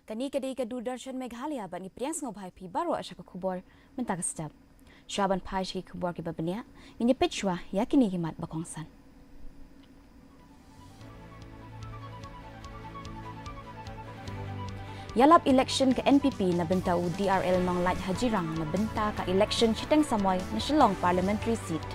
Kani kadai ka Doordarshan Meghalaya bat ni priang ngobhai pi baru asya ka Khubor mentaka sedap. Syaban pai shi Khubor ki babania ngi pechwa yakini gimat bakongsan. Yalap election ke NPP na benta u DRL nong laj hajirang na benta ka election chiteng samoy na Shillong parliamentary seat.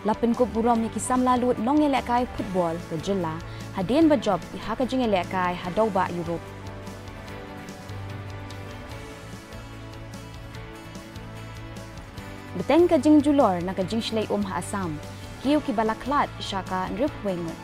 Lapin ko burom ni kisam lalut nong elekai football ke jela hadien ba job i haka jing elekai hadau ba Europe. Beteng ka jing julor na ka jing shlay ha Assam kiu ki balaklat shaka nrip wengon.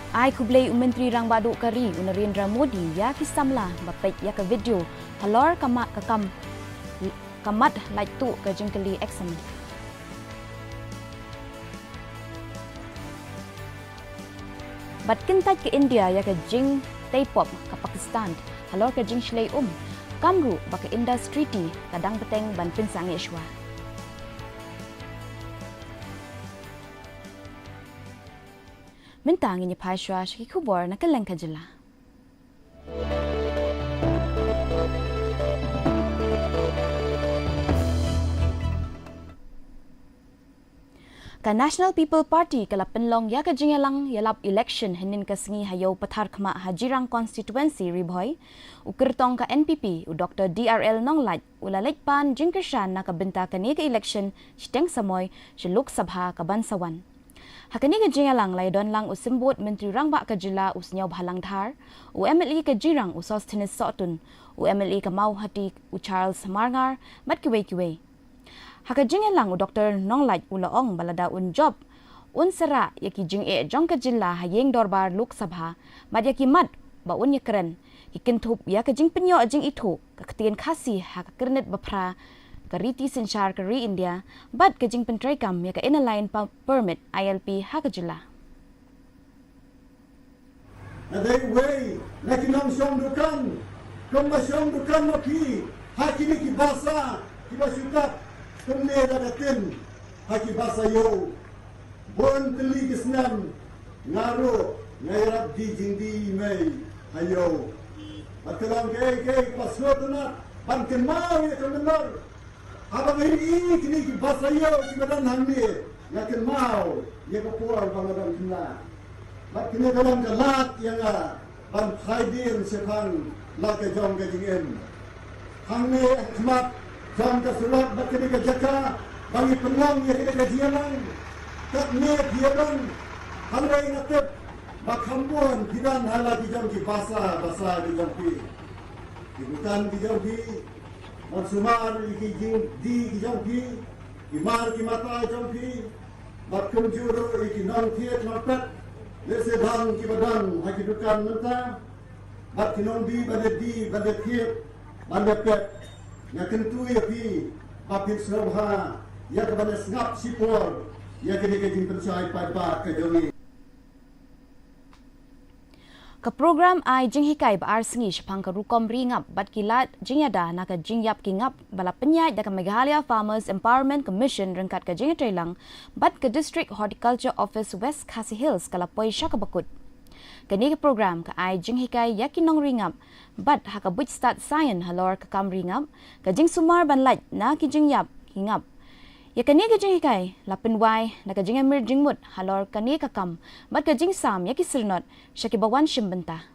Ai kublay Menteri Rang Badu Kari Narendra Modi ya kisamla bapet ya ka video halor kamat like tu ka jingkali exam. Bat kintat ke India ya ka jing Taipop ka Pakistan halor ka jing shlay kamru baka industry ti kadang beteng ban pinsang yeshwa. Mentang ini paiswa shi Khubor na kaleng ka jela. Ka National People Party kala penlong ya ka jingelang yalap election henin ka singi hayo pathar khama hajirang constituency riboy ukirtong ka NPP u Dr. DRL nonglaj ulalek pan jingkershan na ka benta kani ka election chiteng samoy shi Lok Sabha ka Bansawan. Hakani ka jingalang laydon lang usimbot Menteri Rang Ba ka jila usnyaw bhalang dhar u MLE ka jirang u Sosthenes Sotun u MLE ka mau hati u Charles Marngar mat kiwe. Haka jingalang u Dr. Nonglaj u laong balada un job un sara yaki jing jong ka jila hayeng dorbar Lok Sabha mat yaki mat ba un yakren ikintup ya ka jing penyo jing itu ka ketien khasi haka kernet bapra Kariti Sinchar Kari India, but kajing pentraikam ya ka inaline permit ILP hakajula. Adai way, nakinang siyong dukan, kumasyong dukan maki, hakini ki basa, ki basukat, kumneda datin, haki basa yo, bon teli kisnam, ngaro, ngayrap di jindi may, hayo. At kalang kay paslotunat, pangkemau ya kamenor, abang ini kini bahasa yo kibadan hamni yakin mau ya kepuar bangadan kena mak kini dalam galat yang ban khaidir sepan la ke jong ke jingen hamni khmat jong ke sulat mak kini ke jaka bagi pengang ya kini ke jialang tak ne diadan hamrai natep mak hambon kidan hala di jong ki bahasa di jong ki bukan di jong ki Maksumar iki di jampi, imar ki mata jampi, makum juro iki non tiet marpat, lese dang ki badan haki dukan menta, mat kinong di bade tiet, bade pet, ya kentu ya pi, papin serobha, ya kabane ngap sipor, ya kini kejing pensai pada ke jongi. Ka program ay jing hikay ba arsingi shapang ka rukom ringap bat kilat jingyada na ka jingyap kingap bala penyay da ka Meghalaya Farmers Empowerment Commission rengkat ka jingya lang bat ka District Horticulture Office West Khasi Hills kalapoy siya ka bakut. Kani ka program ka ay jing hikay yakinong ringap bat haka buit start sayan halor ka kam ringap ka jing sumar banlaj na ki jingyap kingap. Ya kani ka jing hikay lapin wai na ka jing amir jingmut halor kani ka kam bat ka jing sam ya ki sirnot siya ki bawan shimbenta.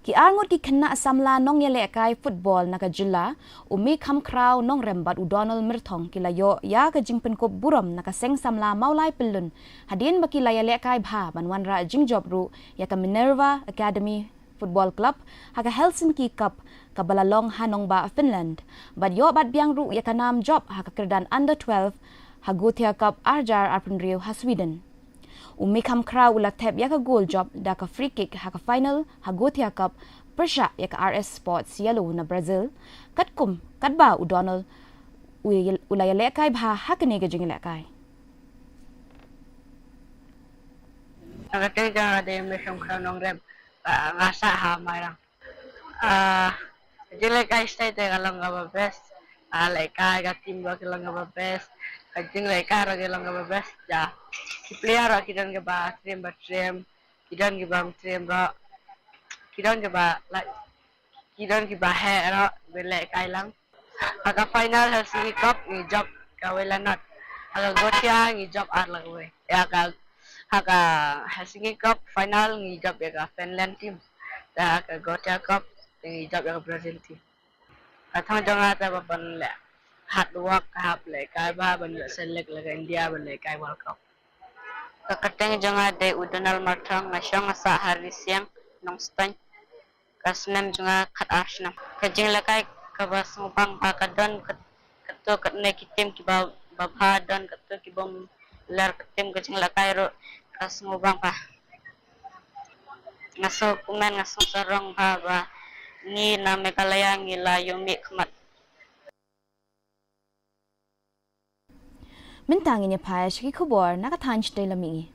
Ki arngot ki kena samla nong yele kai football na ka jila umi kham kraw nong rembat u Donald Mirthong kila yo ya ka jingpen ko buram na ka seng samla maulai pelun hadin baki la yele kai bha banwan ra jing job ru ya ka Minerva Academy Football Club ha ka Helsinki Cup ka balalong hanong ba Finland bad yo bat biang ru ya ka nam job ha ka kerdan under 12 ha Gothia Cup Arjar Arpenrio ha Sweden. Umikam kraw ulak tep ya ka goal job da ka free kick ha ka final ha Gothia Cup Persha ya ka RS Sports Yellow na Brazil katkum katba u Donald ulaya lekai bha hakne ke jing lekai. Nagating jangan ada yang mesum kranong rem ngasa ha mayang. Jile kai stay te galang ga best. Lekai ga tim ga galang ga best. Kajing lekai ra galang ga best ja. Ki player ra kidan ga ba trim kidan ga ba trim ra kidan ga ba like kidan ga ba he ra bele kai lang. Aga final Helsinki Cup ni job kawelanat. Aga gotia ni job ar lagwe. Ya aga Helsinki Cup final ni job ya Finland team. Da aga gotia Cup ni job ya Brazil team. Athang janga ta ban le hard work hap le kai ba ban select le India ban le kai World Cup. Kakateng janga de udonal marthang ngasang sa hari siang nong stan. Kasnem janga khat asna. Kajing le kai kabas ngupang pakadon ketu ketne kitim ki babha don ketu ki bom lar ketim kajing le kai ro kas ngupang pa. Ngaso kumen ngaso sarong ba ni na Meghalaya ngi la yomi khmat. Mintang ini pai shiki khubor nakathan chte lami.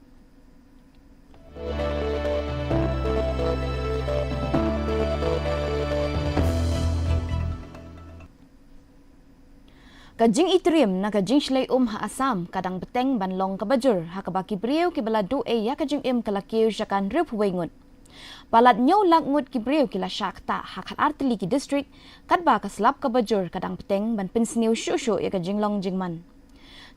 Kajing itrium na kajing shlay ha Assam kadang beteng banlong kabajur ha kabaki brieu ki baladu ya kajing kalakiu syakan rup wengut. Balat nyaw lagngut ki brieu ki la syakta hakat artili ki district kadba kaslap kabajur kadang beteng ban pinsniu shushu ya kajing long jingman.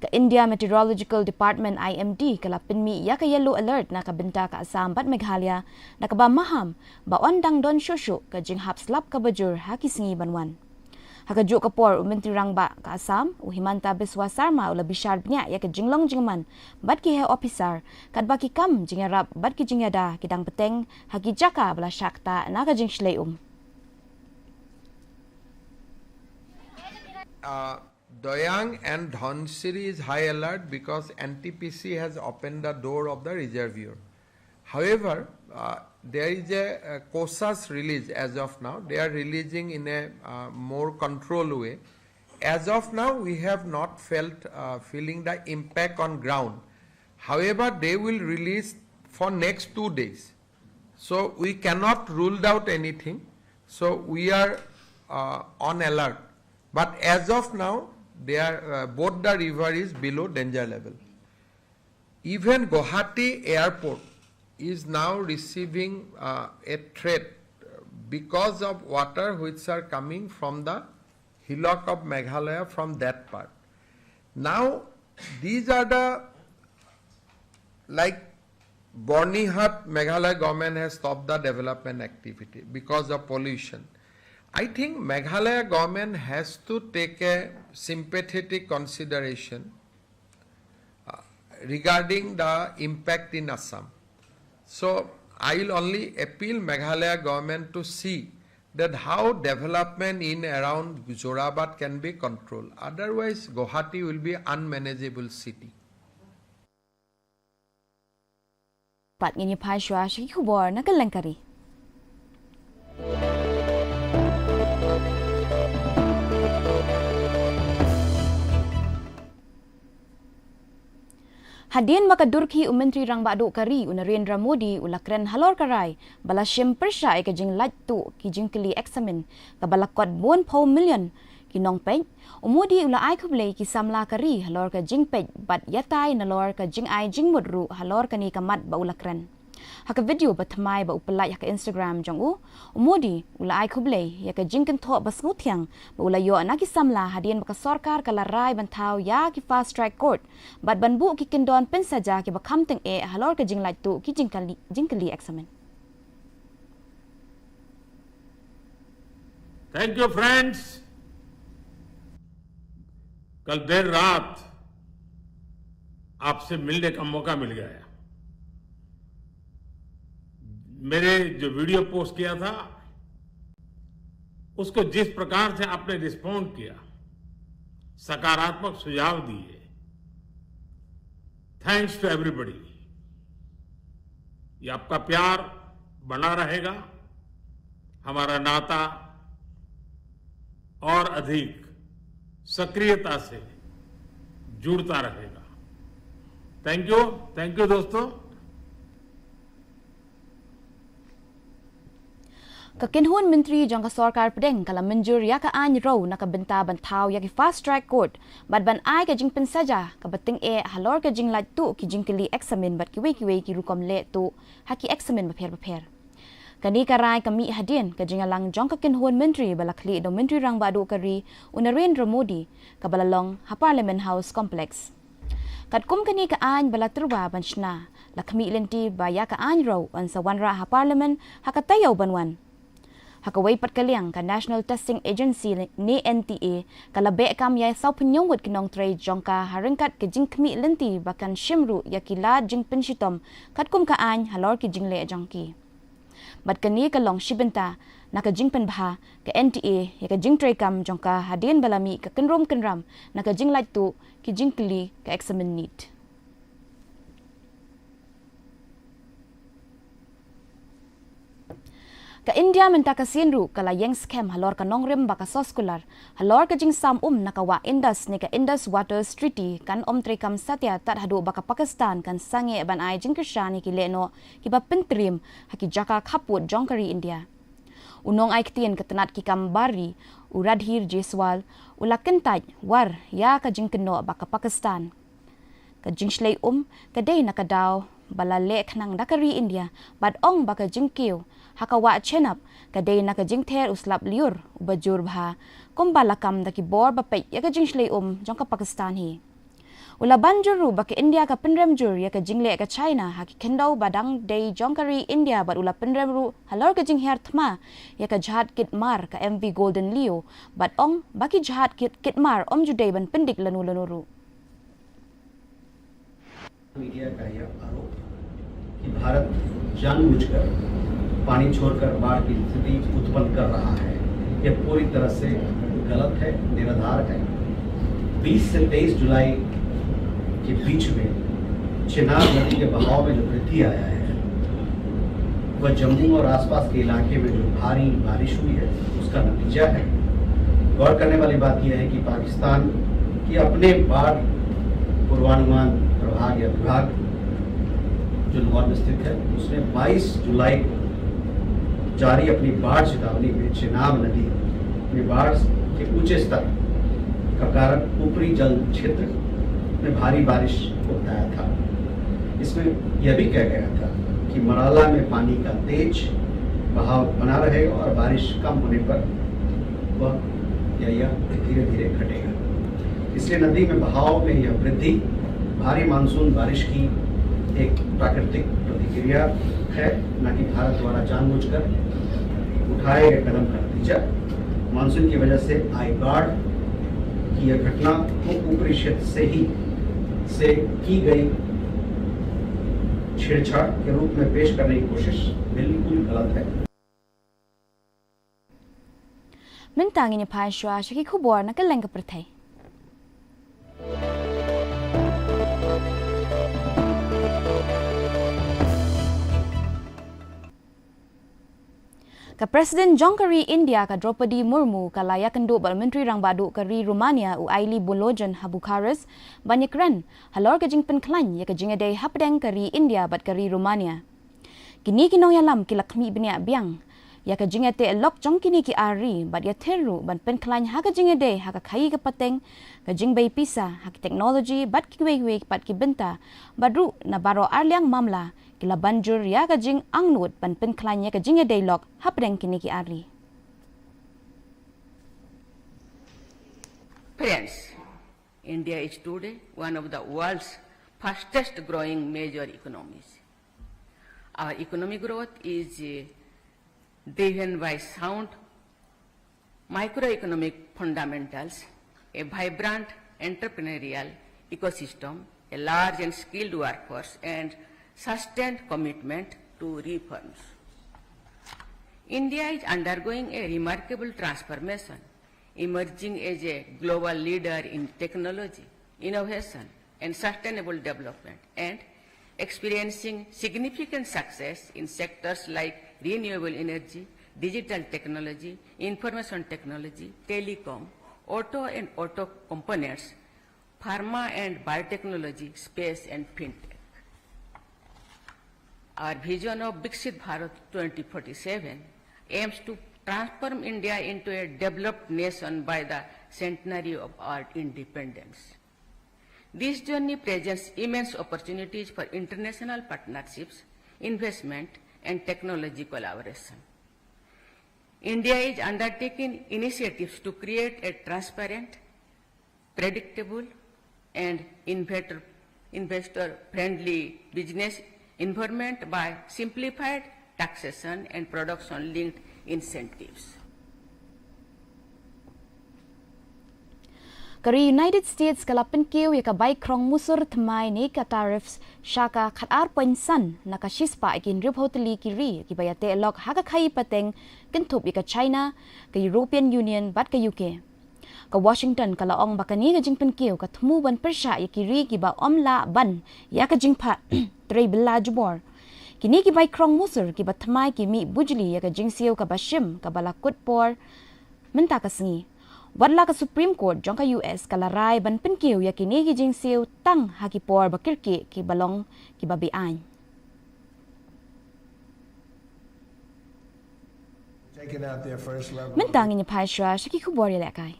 Ka India Meteorological Department IMD kala pinmi ya ka yellow alert na kabinta ka Assam bat Meghalaya na kaba maham ba ondang don shushu kajing hap slap kabajur ha kisingi banwan. Hakajuk kapor Menteri Rangba ka Assam uhimanta Biswa Sarma ula bishar bnya ya ke jinglong jingman bat ki he officer kad baki kam jingarap bat ki jingada kidang peteng haki jaka bala syakta na ka jing shleum. Doyang and Dhonsiri is high alert because NTPC has opened the door of the reservoir. However, there is a cautious release as of now. They are releasing in a more controlled way. As of now, we have not feeling the impact on ground. However, they will release for next 2 days. So we cannot rule out anything. So we are on alert. But as of now, they are both the river is below danger level. Even Guwahati Airport is now receiving a threat because of water which are coming from the hillock of Meghalaya from that part. Now these are the like Bornihat Meghalaya government has stopped the development activity because of pollution. I think Meghalaya government has to take a sympathetic consideration regarding the impact in Assam. So I will only appeal Meghalaya government to see that how development in around Zorabat can be controlled. Otherwise, Guwahati will be unmanageable city. Pat ngini pai shwa shiki khubor na kalangkari. Hadin makadurki Menteri Rangba Aduk Kari Narendra Modi ulakren halor karai bala syem persya ke jing laj tu ki jing keli examen ka balakot 1 million ki nong pej umudi ula ai khublei ki samla kari halor ka jing pej bat yatai nalor ka jing ai jing mudru halor ka ni kamat ba ulakren haka video batmai ba upalai haka Instagram jong umudi ula ai khublei ya ka jing kan tho bas nguthiang ba ula yo na ki samla hadin ba ka sarkar kala rai bantau ya ki fast track court bat banbu ki kindon pen saja ki ba kham teng e halor ka jing laj tu ki jing kali examen. Thank you friends. कल देर रात आपसे मिलने का मौका मिल गया। मेरे जो video post किया था उसको जिस प्रकार से आपने रिस्पॉन्ड किया, सकारात्मक सुझाव दिए, थैंक्स टू एवरीबॉडी। ये आपका प्यार बना रहेगा, हमारा नाता और अधिक सक्रियता से जुड़ता रहेगा। थैंक यू दोस्तों। Kakinhun Menteri Jangka Sarkar Pedeng kala menjur ya ka an row naka benta bantau ya ki fast track court bad ban ai ka jingpen saja ka beting halor ka jing lait tu ki jingkeli examine bad kiwe ki rukom le tu haki examine baper. Kani karai kami hadin ka jingalang Jangka Kinhun Menteri balakli do Menteri rang badu kari Narendra Modi ka balalong ha Parliament House Complex. Katkum kani ka an balaturwa banshna lakmi lenti ba ya ka an row an sa wanra ha Parliament hakatayaw banwan. Hakaway patkaliang ka National Testing Agency ni NTA kalabe kam ya saw penyongwat kinong trade jongka haringkat ke jing kmi lenti bakan shimru ya kila jing penshitom katkum kaan halor ki jing le jongki. Bat kani kalong shibenta naka jing penbha ke NTA ya ka jing trade kam jongka hadin balami ka kenram naka jing lait tu ki jing kli ka examen neat. Ka India menta ka sinru kala yang scam halor ka nongrim baka soskular halor ka jing sam nakawa Indus ni ka Indus Waters Treaty kan trekam satya tat hadu baka Pakistan kan sange ban ai jing krishani ki leno ki ba pentrim haki jaka khaput jongkari India. Unong ai ktien ketenat ki kambari uradhir jeswal ulakentaj war ya ka jing keno baka Pakistan. Ka jing shlei kadai nakadaw bala lek nang dakari India bad ong baka jing kiu hakawa chenap kadai naka jing ther uslap liur ubajur bha kumbalakam daki bor bapay yaka jing shlei jongka Pakistan hi. Ula banjuru baka India ka penrem jur yaka jing le ka China haki kendau badang day jongkari India bad ula penrem ru halor ka jing her thma yaka jhat kit mar ka MV Golden Leo bad ong baki jhat kit mar judai ban pendik lanu ru. Media का यह आरोप कि भारत जानबूझकर पानी छोड़कर बाढ़ की स्थिति उत्पन्न कर रहा है, यह पूरी तरह से गलत है, निराधार है। 20 से 23 जुलाई के बीच में चिनाब नदी के बहाव में जो वृद्धि आया है वह जम्मू और आसपास के इलाके में जो भारी बारिश हुई है उसका नतीजा है। गौर करने वाली बात यह है कि पाकिस्तान की अपने बाढ़ पूर्वानुमान प्रभाग या विभाग जो लाहौर में स्थित है उसने 22 जुलाई को जारी अपनी बाढ़ चेतावनी में चिनाब नदी में बाढ़ के ऊंचे स्तर का कारण ऊपरी जल क्षेत्र में भारी बारिश को बताया था। इसमें यह भी कहा गया था कि मराला में पानी का तेज बहाव बना रहेगा और बारिश कम होने पर वह धीरे धीरे घटेगा। इसलिए नदी में बहाव में यह वृद्धि भारी मानसून बारिश की एक प्राकृतिक प्रतिक्रिया है, न कि भारत द्वारा जानबूझकर उठाए गए कदम का नतीजा। मानसून की वजह से आई बाढ़ की यह घटना को ऊपरी क्षेत्र से की गई छेड़छाड़ के रूप में पेश करने की कोशिश बिल्कुल गलत है। Mentang ini Paishwa Shaki Khubor na kaleng ka perthai. Ka Presiden Jongkari India ka Draupadi Murmu ka layakan do bal Menteri Rang Badu kari Romania u Aili Bolojan ha Bucharest banyak ren halor ka jingpen klan ya ka jingade hapdeng kari India bat kari Romania. Kini kinong yalam kilakmi bnia biang ya ka jingate lok jong kini ki ari bat ya teru ban pen klan ha ka jingade ha ka khai ka pateng ka jingbay pisa ha ki technology bat ki we pat ki benta badru na baro arliang mamla kila banjur ya ka jing angnut pan pen klan ya ka jingade lok hapdeng kini ki ari. Friends, India is today one of the world's fastest growing major economies. Our economic growth is driven by sound microeconomic fundamentals, a vibrant entrepreneurial ecosystem, a large and skilled workforce, and sustained commitment to reforms. India is undergoing a remarkable transformation, emerging as a global leader in technology, innovation, and sustainable development, and experiencing significant success in sectors like renewable energy, digital technology, information technology, telecom, auto and auto components, pharma and biotechnology, space and fintech. Our vision of Viksit Bharat 2047 aims to transform India into a developed nation by the centenary of our independence. This journey presents immense opportunities for international partnerships, investment, and technology collaboration. India is undertaking initiatives to create a transparent, predictable, and investor-friendly business environment by simplified taxation and production-linked incentives. Kari United States kalapan kiw yaka bay krong musur tmay ni ka tariffs syaka khatar pensan nakashispa ikin ribhoteli kiri kibayate lok haka khai pateng kentup yaka China ka European Union bat ka UK. Ka Washington kalaong bakani ka jingpen kiw ka thmu ban persya yakiri kiba omla ban yaka jingpa trei bela jubor. Kini kibay krong musur kiba tmay kimi bujli yaka jingsiw ka bashim ka balakut por menta kasengi. Wadla ka Supreme Court jong ka US kalaray ban penkiw yakini ki jingsiw tang hakipor bakirki ki balong ki babian. Mentang ini paisra shiki Khubor yelekai.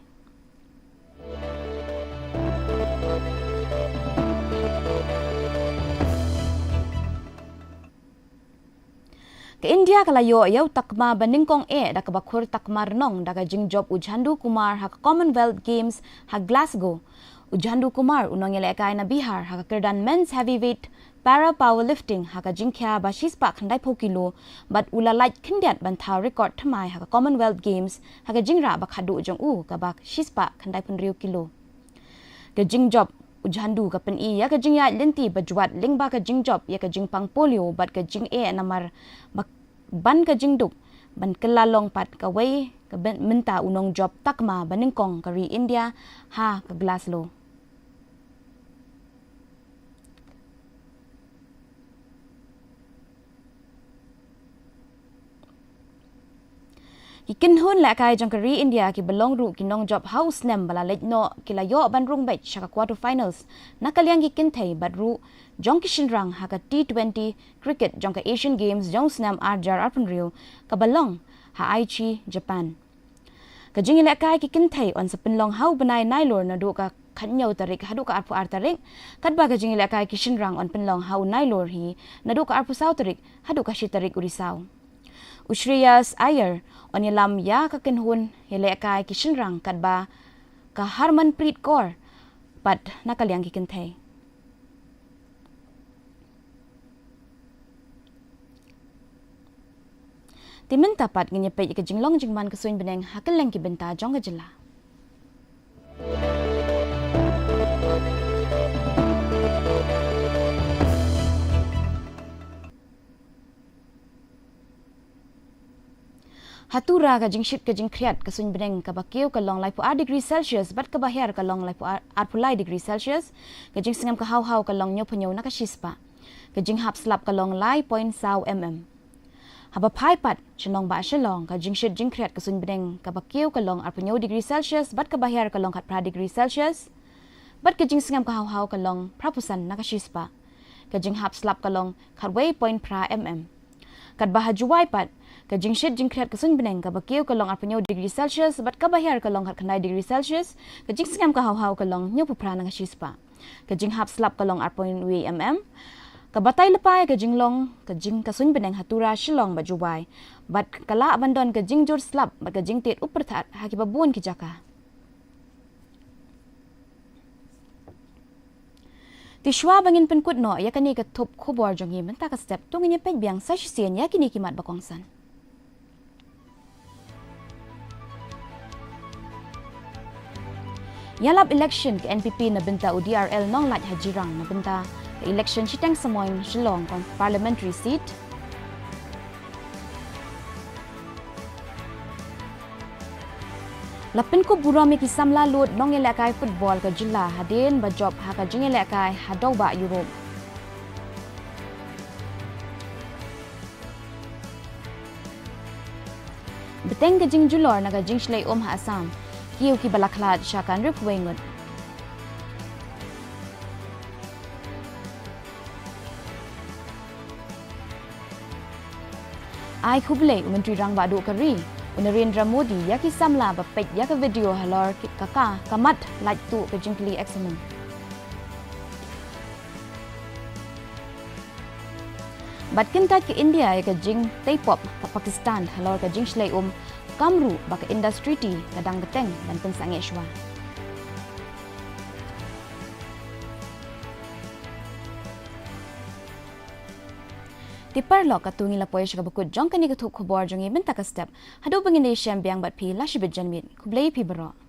Ke India kalayo ayaw takma baningkong da kabakur takmar nong daga jing job Ujhandu Kumar ha Commonwealth Games ha Glasgow. Ujhandu Kumar unong yelekay na Bihar ha kerdan men's heavyweight para powerlifting ha jingkya ba shispa khandai pokilo but ulalait kindiat banthaw record thamai ha Commonwealth Games ha jingra ba khadu jong ka ba shispa khandai punriu kilo. Ke jing job Ujhandu ka pen ya ka jing ya lenti bajwat lingba ka jing job ya ka jing pang polio bat ka jing namar ban ka jing duk ban kelalong pat ka wei ka minta unong job takma baningkong kari India ha ka Glasgow. Ikinhun la kai jong kari India ki belong ru kinong job house nem bala no kilayo ban rung bet shaka quarter finals nakaliang ki kinthei badru jong kishin rang ha ka T20 cricket jong ka Asian Games jong snam arjar arpunriu ka balong ha Aichi Japan ka jing la kai ki kinthei on sa pinlong hau banai nailor na du ka khanyau tarik hadu ka arpu artarik kadba ka jing la kai kishin rang on pinlong hau nailor hi na du ka arpu sau tarik hadu ka shitarik urisau. Ushriyas Ayer on yalam ya ka kinhun hele kai kishinrang kadba ka Harmanpreet Kaur pat nakaliang kikintay. Timin tapat nganyapay ka jinglong jingman kasuin beneng hakelang ki benta jong ka jila. Hatura ka jing shit ka jing kriat ka sun beneng ka bakiw ka long life 4 degree Celsius bat ka bahir ka long life 4 degree Celsius ka jing singam ka haw ka long nyo panyo na ka shispa ka jing hap slap ka long lai point saw haba pai pat chenong ba shalong ka jing shit jing kriat ka sun beneng ka bakiw ka long arpunyo degree Celsius bat ka bahir ka long kat pra degree Celsius bat ka jing singam ka haw ka long prapusan na ka shispa ka jing hap slap ka long kat way point pra kat bahajuwai pat ka jing shit jing kriat ka sun beneng ka bakiw ka long arpunyo degree Celsius bat ka bahir ka long kat kanai degree Celsius ka jing singam ka haw ka long nyo pupra na ka shispa ka jing hap slap ka long arpunyo ka batay lepay ka jing long ka jing ka sun beneng hatura shilong bajuwai bat kala abandon ka jing jor slap bat ka jing tit upertat haki babuan ki jaka. Tishwa bangin penkut no ya kani ka top Khubor jong himen ta ka step tungin ya pek biang sa shisian ya kini kimat bakongsan. Yalap election ke NPP na benta UDRL nong lat hajirang na benta ke election sitang samoin Shillong kong parliamentary seat. Lapin ko burami ki samla lut nong elekai football ka jila hadin ba job ha ka jing elekai hadaw ba Europe. Beteng ka jing julor na ka jing shlay ha Assam. kiu ki balaklat syakan rip wengut. Ai Khubor Menteri Rang Badu Kari Narendra Modi yaki samla bapet yaka video halor kaka kamat like tu ke jingkli eksamen. Bat kintat ke India ke jing Taipop ke Pakistan halor ke jing shlai kamru baka industri ti kadang beteng dan pensange shwa. Tiparlo katungi la poish ka bukut jong kani ka thuk khubor jongi benta ka step hadu bangin Asia biang bat phi la shibet janmit khublei phi baro.